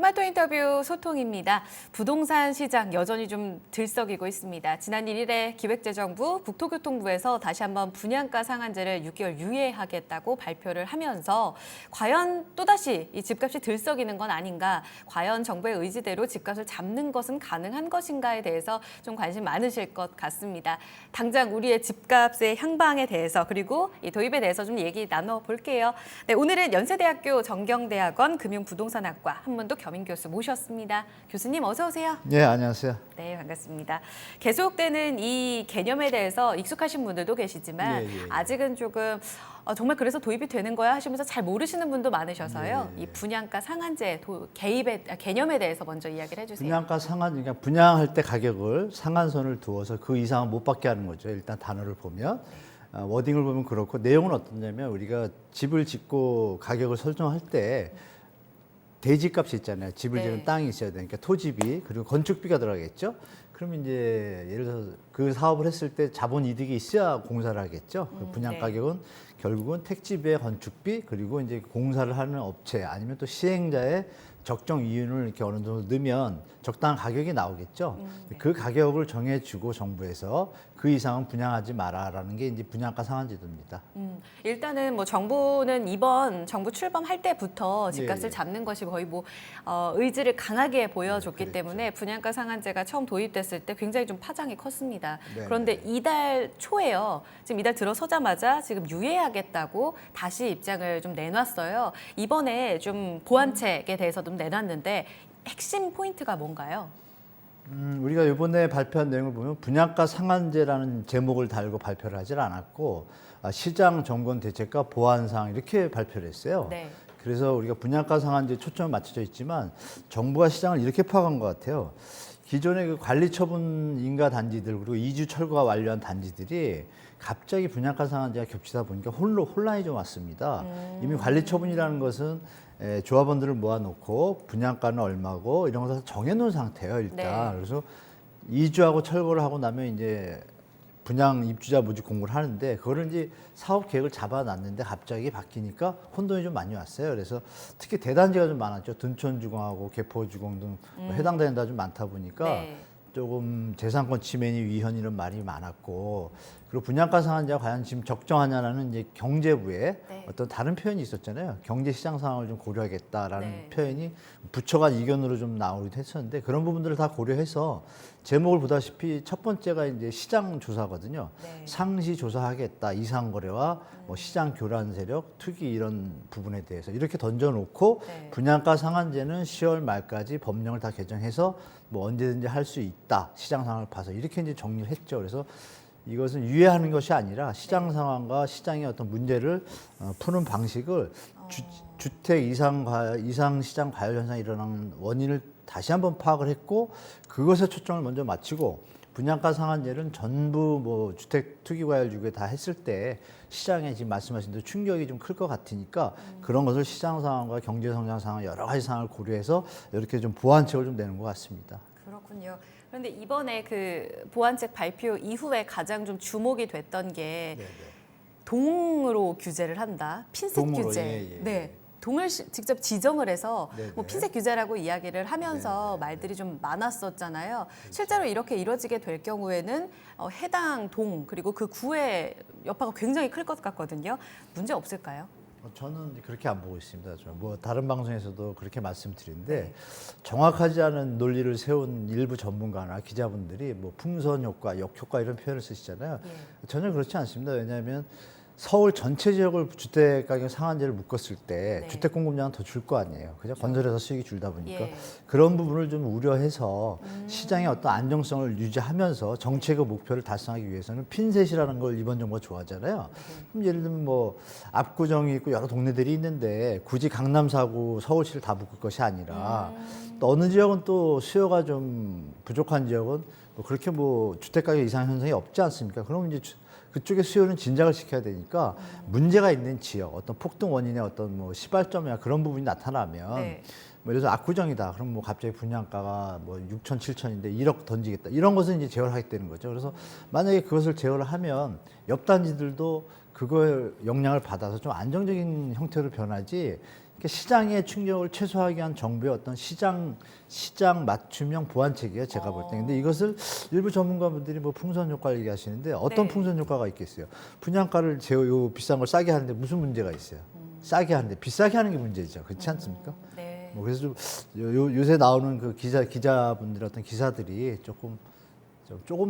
토마토 인터뷰 소통입니다. 부동산 시장 여전히 좀 들썩이고 있습니다. 지난 1일에 기획재정부, 국토교통부에서 다시 한번 분양가 상한제를 6개월 유예하겠다고 발표를 하면서 과연 또다시 이 집값이 들썩이는 건 아닌가, 과연 정부의 의지대로 집값을 잡는 것은 가능한 것인가에 대해서 좀 관심 많으실 것 같습니다. 당장 우리의 집값의 향방에 대해서 그리고 이 도입에 대해서 좀 얘기 나눠볼게요. 네, 오늘은 연세대학교 정경대학원 금융부동산학과 한문도 겸임 교수 모셨습니다. 교수님 어서 오세요. 네, 안녕하세요. 네, 반갑습니다. 계속되는 이 개념에 대해서 익숙하신 분들도 계시지만 아직은 조금 정말 그래서 도입이 되는 거야 하시면서 잘 모르시는 분도 많으셔서요. 이 분양가 상한제 개념에 대해서 먼저 이야기를 해주세요. 분양가 상한, 그러니까 분양할 때 가격을 상한선을 두어서 그 이상은 못 받게 하는 거죠. 일단 단어를 보면. 워딩을 보면 그렇고 내용은 어떠냐면 우리가 집을 짓고 가격을 설정할 때 대지값이 있잖아요. 집을 지는 땅이 있어야 되니까 토지비 그리고 건축비가 들어가겠죠. 그러면 이제 예를 들어서 그 사업을 했을 때 자본 이득이 있어야 공사를 하겠죠. 그 분양 가격은 결국은 택지비의 건축비 그리고 이제 공사를 하는 업체 아니면 또 시행자의 적정 이윤을 이렇게 어느 정도 넣으면 적당한 가격이 나오겠죠. 그 가격을 정해주고 정부에서 그 이상은 분양하지 마라라는 게 이제 분양가 상한제도입니다. 일단은 뭐 정부는 이번 정부 출범할 때부터 집값을 잡는 것이 거의 뭐 의지를 강하게 보여줬기 때문에 분양가 상한제가 처음 도입됐을 때 굉장히 좀 파장이 컸습니다. 그런데 이달 초에요. 지금 이달 들어서자마자 지금 유예하겠다고 다시 입장을 좀 내놨어요. 이번에 좀 보완책에 대해서 좀 내놨는데 핵심 포인트가 뭔가요? 우리가 이번에 발표한 내용을 보면 분양가 상한제라는 제목을 달고 발표를 하질 않았고 시장 정권 대책과 보완사항 이렇게 발표를 했어요. 그래서 우리가 분양가 상한제에 초점이 맞춰져 있지만 정부가 시장을 이렇게 파악한 것 같아요. 기존의 그 관리처분 인가 단지들 그리고 이주 철거가 완료한 단지들이 갑자기 분양가 상한제가 겹치다 보니까 혼란이 좀 왔습니다. 이미 관리처분이라는 것은 조합원들을 모아놓고 분양가는 얼마고 이런 것을 정해놓은 상태예요 일단. 그래서 이주하고 철거를 하고 나면 이제 분양 입주자 모집 공고를 하는데 그거를 이제 사업 계획을 잡아놨는데 갑자기 바뀌니까 혼돈이 좀 많이 왔어요. 그래서 특히 대단지가 좀 많았죠. 둔촌주공하고 개포주공 등 해당되는 데가 좀 많다 보니까 조금 재산권 침해니 위헌 이런 말이 많았고 그리고 분양가 상한제가 과연 지금 적정하냐라는 이제 경제부의 어떤 다른 표현이 있었잖아요. 경제 시장 상황을 좀 고려하겠다라는 표현이 부처 간 이견으로 좀 나오기도 했었는데 그런 부분들을 다 고려해서 제목을 보다시피 첫 번째가 이제 시장 조사거든요. 상시 조사하겠다. 이상 거래와 뭐 시장 교란 세력, 투기 이런 부분에 대해서 이렇게 던져놓고 분양가 상한제는 10월 말까지 법령을 다 개정해서 뭐 언제든지 할 수 있다. 시장 상황을 봐서 이렇게 이제 정리를 했죠. 그래서 이것은 유예하는 것이 아니라 시장 상황과 시장의 어떤 문제를 푸는 방식을 주택 이상 시장 과열 현상이 일어나는 원인을 다시 한번 파악을 했고 그것에 초점을 먼저 맞추고 분양가 상한제는 전부 뭐 주택 투기 과열 주기에 다 했을 때 시장에 지금 말씀하신 대로 충격이 좀 클 것 같으니까 그런 것을 시장 상황과 경제 성장 상황 여러 가지 상황을 고려해서 이렇게 좀 보완책을 좀 내는 것 같습니다. 그렇군요. 그런데 이번에 그 보완책 발표 이후에 가장 좀 주목이 됐던 게 동으로 규제를 한다. 핀셋 동으로, 규제. 동을 직접 지정을 해서 뭐 핀셋 규제라고 이야기를 하면서 말들이 좀 많았었잖아요. 실제로 이렇게 이루어지게 될 경우에는 해당 동 그리고 그 구의 여파가 굉장히 클 것 같거든요. 문제 없을까요? 저는 그렇게 안 보고 있습니다. 뭐 다른 방송에서도 그렇게 말씀드리는데 정확하지 않은 논리를 세운 일부 전문가나 기자분들이 뭐 풍선 효과, 역 효과 이런 표현을 쓰시잖아요. 전혀 그렇지 않습니다. 왜냐하면 서울 전체 지역을 주택 가격 상한제를 묶었을 때 주택 공급량은 더 줄 거 아니에요. 그죠? 건설에서 수익이 줄다 보니까 그런 부분을 좀 우려해서 시장의 어떤 안정성을 유지하면서 정책의 목표를 달성하기 위해서는 핀셋이라는 걸 이번 정부가 좋아하잖아요. 그럼 예를 들면 뭐 압구정이 있고 여러 동네들이 있는데 굳이 강남 사구 서울시를 다 묶을 것이 아니라 또 어느 지역은 또 수요가 좀 부족한 지역은 뭐 그렇게 뭐 주택 가격 이상 현상이 없지 않습니까? 그럼 이제 그쪽의 수요는 진작을 시켜야 되니까 문제가 있는 지역, 어떤 폭등 원인의 어떤 뭐 시발점이나 그런 부분이 나타나면 뭐 예를 들어서 압구정이다. 그럼 뭐 갑자기 분양가가 뭐 6천, 7천인데 1억 던지겠다. 이런 것은 이제 제어를 하게 되는 거죠. 그래서 만약에 그것을 제어를 하면 옆 단지들도 그거의 영향을 받아서 좀 안정적인 형태로 변하지 그러니까 시장의 충격을 최소화하기 위한 정부의 어떤 시장 맞춤형 보완책이에요. 제가 볼 때. 근데 이것을 일부 전문가분들이 뭐 풍선 효과를 얘기하시는데 어떤 네. 풍선 효과가 있겠어요? 분양가를 요 비싼 걸 싸게 하는데 무슨 문제가 있어요? 싸게 하는데 비싸게 하는 게 문제죠. 그렇지 않습니까? 네. 뭐 그래서 좀 요새 나오는 그 기자분들 어떤 기사들이 조금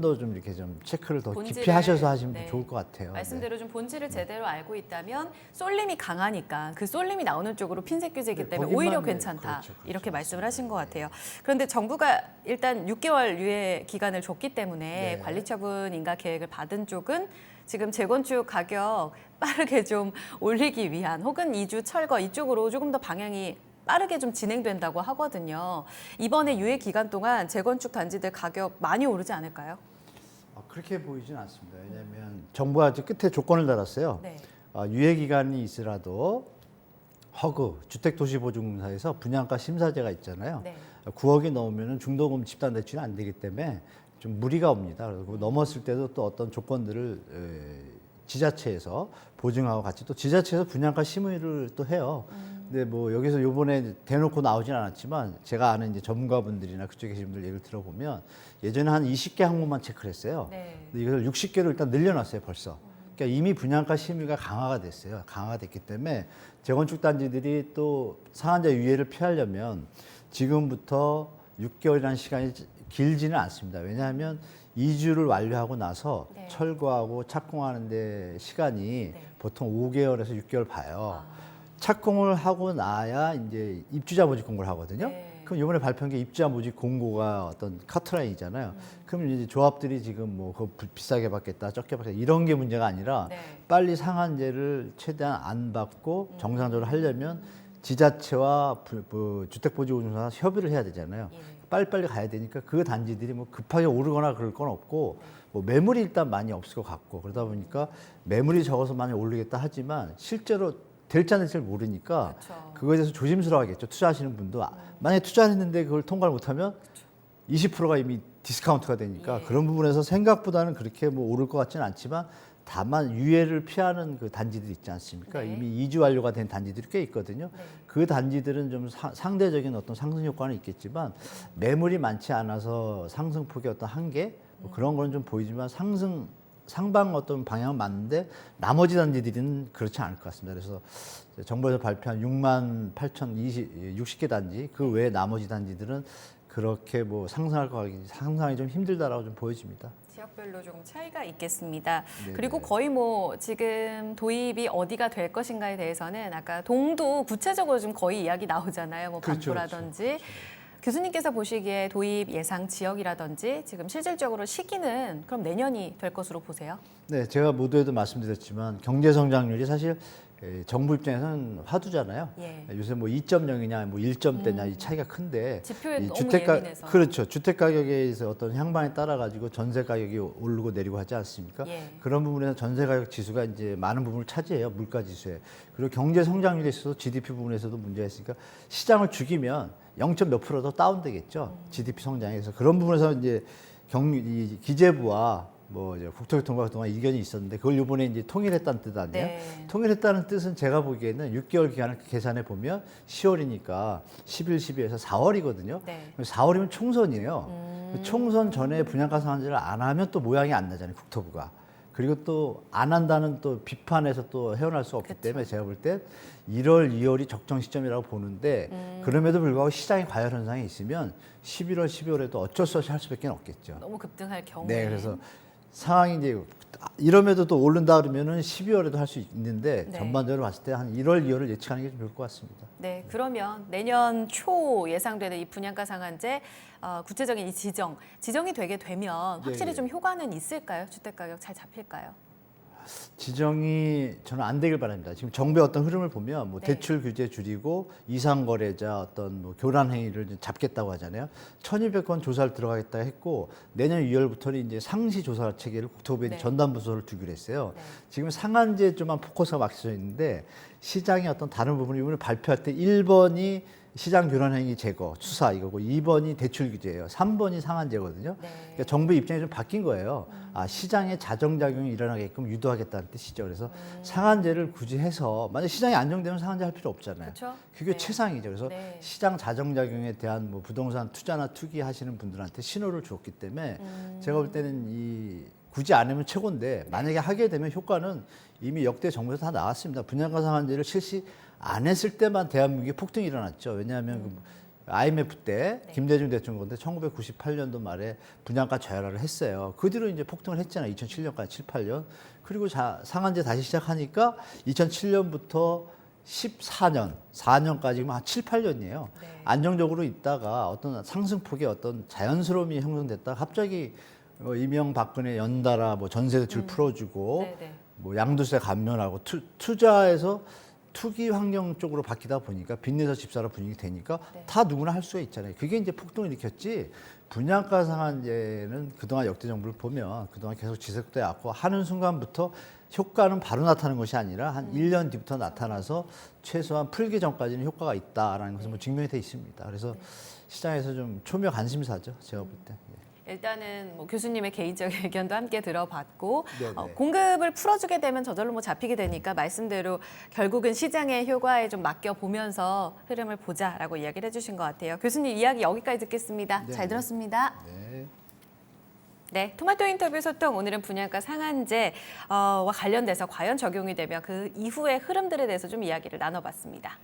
더 좀 이렇게 좀 체크를 더 깊이 하셔서 하시면 네. 좋을 것 같아요. 말씀대로 좀 본질을 제대로 알고 있다면 쏠림이 강하니까 그 쏠림이 나오는 쪽으로 핀셋 규제이기 때문에 거기만, 오히려 네, 괜찮다. 그렇죠. 이렇게 말씀을 하신 것 같아요. 그런데 정부가 일단 6개월 유예 기간을 줬기 때문에 네. 관리처분 인가 계획을 받은 쪽은 지금 재건축 가격 빠르게 좀 올리기 위한 혹은 이주 철거 이쪽으로 조금 더 방향이 빠르게 좀 진행된다고 하거든요. 이번에 유예 기간 동안 재건축 단지들 가격 많이 오르지 않을까요? 그렇게 보이진 않습니다. 왜냐하면 정부가 아직 끝에 조건을 달았어요. 네. 유예 기간이 있으라도 허그 주택도시보증공사에서 분양가 심사제가 있잖아요. 네. 9억이 넘으면 중도금 집단 대출이 안 되기 때문에 좀 무리가 옵니다. 그리고 넘었을 때도 또 어떤 조건들을 지자체에서 보증하고 같이 또 지자체에서 분양가 심의를 또 해요. 근데 뭐 여기서 요번에 대놓고 나오진 않았지만 제가 아는 이제 전문가분들이나 그쪽에 계신 분들 얘기를 들어보면 예전에 한 20개 항목만 체크를 했어요. 네. 근데 이걸 60개로 일단 늘려놨어요, 벌써. 그러니까 이미 분양가 심의가 강화가 됐어요. 강화가 됐기 때문에 재건축 단지들이 또 상한제 유예를 피하려면 지금부터 6개월이라는 시간이 길지는 않습니다. 왜냐하면 이주를 완료하고 나서 네. 철거하고 착공하는 데 시간이 네. 보통 5개월에서 6개월 봐요. 착공을 하고 나야 이제 입주자 모집 공고를 하거든요. 네. 그럼 이번에 발표한 게 입주자 모집 공고가 어떤 카트라인이잖아요. 그럼 이제 조합들이 지금 뭐 그거 비싸게 받겠다, 적게 받겠다 이런 게 문제가 아니라 네. 빨리 상한제를 최대한 안 받고 정상적으로 하려면 지자체와 주택보증공사가 협의를 해야 되잖아요. 예. 빨리빨리 가야 되니까 그 단지들이 뭐 급하게 오르거나 그럴 건 없고 뭐 매물이 일단 많이 없을 것 같고 그러다 보니까 매물이 적어서 많이 오르겠다 하지만 실제로 될지 안 될지 모르니까 그렇죠. 그거에 대해서 조심스러워하겠죠. 투자하시는 분도 만약에 투자를 했는데 그걸 통과를 못하면 20%가 이미 디스카운트가 되니까 예. 그런 부분에서 생각보다는 그렇게 뭐 오를 것 같지는 않지만 다만 유예를 피하는 그 단지들이 있지 않습니까? 네. 이미 이주 완료가 된 단지들이 꽤 있거든요. 네. 그 단지들은 좀 상대적인 어떤 상승 효과는 있겠지만 매물이 많지 않아서 상승폭의 어떤 한계 뭐 그런 거는 좀 보이지만 상방 어떤 방향은 맞는데 나머지 단지들은 그렇지 않을 것 같습니다. 그래서 정부에서 발표한 68,060개 단지 그 외에 나머지 단지들은 그렇게 뭐 상상이 좀 힘들다라고 좀 보여집니다. 지역별로 조금 차이가 있겠습니다. 네네. 그리고 거의 뭐 지금 도입이 어디가 될 것인가에 대해서는 아까 동도 구체적으로 좀 거의 이야기 나오잖아요. 뭐 그렇죠, 반포라든지. 교수님께서 보시기에 도입 예상 지역이라든지 지금 실질적으로 시기는 그럼 내년이 될 것으로 보세요? 네, 제가 모두에도 말씀드렸지만 경제 성장률이 사실 정부 입장에서는 화두잖아요. 예. 요새 뭐 2.0이냐 뭐 1점대냐 이 차이가 큰데 지표에 이 너무 주택가 예민해서. 그렇죠. 주택 가격에서 어떤 향방에 따라 가지고 전세 가격이 오르고 내리고 하지 않습니까? 예. 그런 부분에서 전세 가격 지수가 이제 많은 부분을 차지해요. 물가 지수에. 그리고 경제 성장률에 있어서 GDP 부분에서도 문제가 있으니까 시장을 죽이면 0. 몇 프로 더 다운되겠죠. GDP 성장에서 그런 부분에서 이제 이 기재부와 뭐 이제 국토교통부가 그동안 이견이 있었는데 그걸 이번에 이제 통일했다는 뜻 아니에요? 네. 통일했다는 뜻은 제가 보기에는 6개월 기간을 계산해 보면 10월이니까 11, 12에서 4월이거든요. 네. 4월이면 총선이에요. 총선 전에 분양가 상한제를 안 하면 또 모양이 안 나잖아요, 국토부가. 그리고 또 안 한다는 또 비판에서 또 헤어날 수 없기 그쵸. 때문에 제가 볼 때 1월, 2월이 적정 시점이라고 보는데 그럼에도 불구하고 시장의 과열 현상이 있으면 11월, 12월에도 어쩔 수 없이 할 수밖에 없겠죠. 너무 급등할 경우에. 네, 그래서 상황이 이제 이러면도 또 오른다 그러면은 12월에도 할 수 있는데 네. 전반적으로 봤을 때 한 1월, 2월을 예측하는 게 좀 좋을 것 같습니다. 네, 그러면 내년 초 예상되는 이 분양가 상한제 구체적인 이 지정이 되게 되면 확실히 네. 좀 효과는 있을까요? 주택 가격 잘 잡힐까요? 지정이 저는 안 되길 바랍니다. 지금 정부의 어떤 흐름을 보면 뭐 네. 대출 규제 줄이고 이상 거래자 어떤 뭐 교란 행위를 이제 잡겠다고 하잖아요. 1,200건 조사를 들어가겠다 했고 내년 2월부터는 이제 상시 조사 체계를 국토부에 네. 전담 부서를 두기로 했어요. 네. 지금 상한제 쪽만 포커스가 맞춰져 있는데 시장의 어떤 다른 부분을 이번에 발표할 때 1번이 시장 교란 행위 제거, 추사 이거고 2번이 대출 규제예요. 3번이 상한제거든요. 네. 그러니까 정부 입장이 좀 바뀐 거예요. 시장의 자정작용이 일어나게끔 유도하겠다는 뜻이죠. 그래서 상한제를 굳이 해서 만약 시장이 안정되면 상한제 할 필요 없잖아요. 그쵸? 그게 네. 최상이죠. 그래서 네. 시장 자정작용에 대한 뭐 부동산 투자나 투기 하시는 분들한테 신호를 줬기 때문에 제가 볼 때는 이 굳이 안 하면 최고인데 만약에 하게 되면 효과는 이미 역대 정부에서 다 나왔습니다. 분양가 상한제를 실시 안 했을 때만 대한민국에 폭등이 일어났죠. 왜냐하면 그 IMF 때 김대중 대통령 건데 1998년도 말에 분양가 저하를 했어요. 그 뒤로 이제 폭등을 했잖아요. 2007년까지 7, 8년. 그리고 상한제 다시 시작하니까 2007년부터 14년, 4년까지 한 7, 8년이에요. 네. 안정적으로 있다가 어떤 상승폭의 어떤 자연스러움이 형성됐다가 갑자기 이명박근혜 연달아 뭐 전세 대출 풀어주고 네네. 뭐 양도세 감면하고 투자해서 투기 환경 쪽으로 바뀌다 보니까 빚내서 집 사라 분위기 되니까 네. 다 누구나 할 수가 있잖아요. 그게 이제 폭동을 일으켰지. 분양가 상한제는 그동안 역대 정부를 보면 그동안 계속 지속돼 왔고 하는 순간부터 효과는 바로 나타나는 것이 아니라 한 1년 뒤부터 나타나서 최소한 풀기 전까지는 효과가 있다라는 것은 뭐 증명이 돼 있습니다. 그래서 시장에서 좀 초미의 관심사죠. 제가 볼 때. 일단은 뭐 교수님의 개인적인 의견도 함께 들어봤고 네네. 공급을 풀어주게 되면 저절로 뭐 잡히게 되니까 말씀대로 결국은 시장의 효과에 좀 맡겨보면서 흐름을 보자라고 이야기를 해주신 것 같아요. 교수님 이야기 여기까지 듣겠습니다. 네네. 잘 들었습니다. 네. 네, 토마토 인터뷰 소통 오늘은 분양가 상한제와 관련돼서 과연 적용이 되면 그 이후의 흐름들에 대해서 좀 이야기를 나눠봤습니다.